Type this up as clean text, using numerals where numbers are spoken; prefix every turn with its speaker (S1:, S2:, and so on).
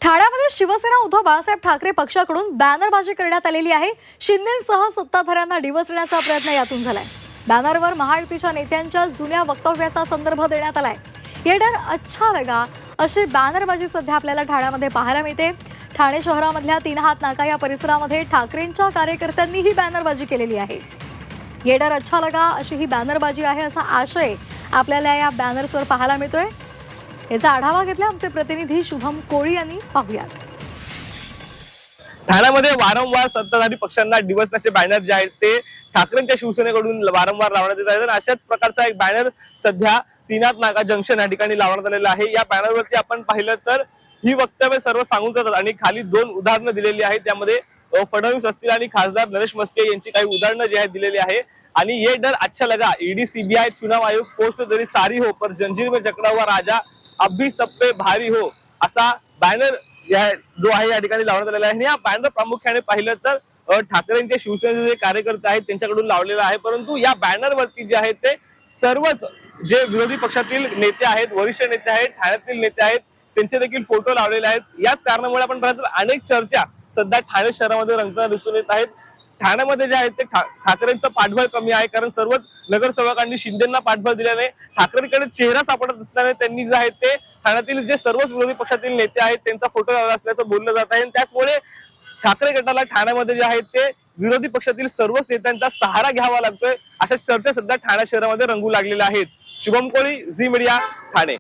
S1: ठाण्यामध्ये शिवसेना उद्धव बाळासाहेब ठाकरे पक्षाकडून बॅनरबाजी करण्यात आलेली आहे। शिंदेंसह सत्ताधाऱ्यांना डिवचण्याचा प्रयत्न यातून झालाय। बॅनरवर महायुतीच्या नेत्यांच्या जुन्या वक्तव्याचा संदर्भ देण्यात आलाय। ये डर अच्छा लगा अशी बॅनरबाजी सध्या आपल्याला ठाण्यामध्ये पाहायला मिळते। ठाणे शहरामधल्या 3 हात नाका या परिसरामध्ये ठाकरेंच्या कार्यकर्त्यांनी ही बॅनरबाजी केलेली आहे। ये डर अच्छा लगा अशी ही बॅनरबाजी आहे असा आशय आपल्याला या बॅनर्सवर पाहायला मिळतोय। याचा आढावा घेतला आमचे प्रतिनिधी शुभम कोळी यांनी। पाहूयात।
S2: ठाण्यामध्ये वारंवार सत्ताधारी पक्षांना डिवचण्याचे बॅनर जे आहेत ते ठाकरेंच्या शिवसेनेकडून वारंवार लावण्यात येत आहेत। अशाच प्रकारचा एक बॅनर सध्या 3 हात नाका जंक्शन या ठिकाणी लावण्यात आलेला आहे। या बॅनरवरती आपण पाहिलं तर ही वक्तव्य सर्व सांगून जातात आणि खाली 2 उदाहरणं दिलेली आहेत। त्यामध्ये फडणवीस असतील आणि खासदार नरेश मस्के यांची काही उदाहरणं जी आहेत दिलेली आहे। आणि ये डर अच्छा लगा, ईडी सीबीआई चुनाव आयोग पोस्ट तरी सारी हो पर जंजीर में जकड़ा हुआ राजा अब भी सब पे भारी हो असा बॅनर जो आहे या ठिकाणी लावण्यात आलेला आहे। या बॅनर प्रामुख्याने पाहिलं तर ठाकरेंचे शिवसेनेचे जे कार्यकर्ते आहेत त्यांच्याकडून लावलेला आहे। परंतु या बॅनरवरती जे आहे ते सर्वच जे विरोधी पक्षातील नेते आहेत, वरिष्ठ नेते आहेत, ठाण्यातील नेते आहेत त्यांचे देखील फोटो लावलेले आहेत। याच कारणामुळे आपण पाहतो अनेक चर्चा सध्या ठाणे शहरामध्ये रंगताना दिसून येत आहेत। ठाण्यामध्ये जे आहे ते ठाकरेंचं पाठबळ कमी आहे, कारण सर्वच नगरसेवकांनी शिंदेंना पाठबळ दिल्याने ठाकरेंकडे चेहरा सापडत असल्याने त्यांनी जे आहे ते ठाण्यातील जे सर्वच विरोधी पक्षातील नेते आहेत त्यांचा फोटो लावला असल्याचं बोललं जात आहे। त्याचमुळे ठाकरे गटाला ठाण्यामध्ये जे आहे ते विरोधी पक्षातील सर्वच नेत्यांचा सहारा घ्यावा लागतोय अशा चर्चा सध्या ठाणे शहरामध्ये रंगू लागलेल्या आहेत। शुभम कोळी, झी मीडिया, ठाणे।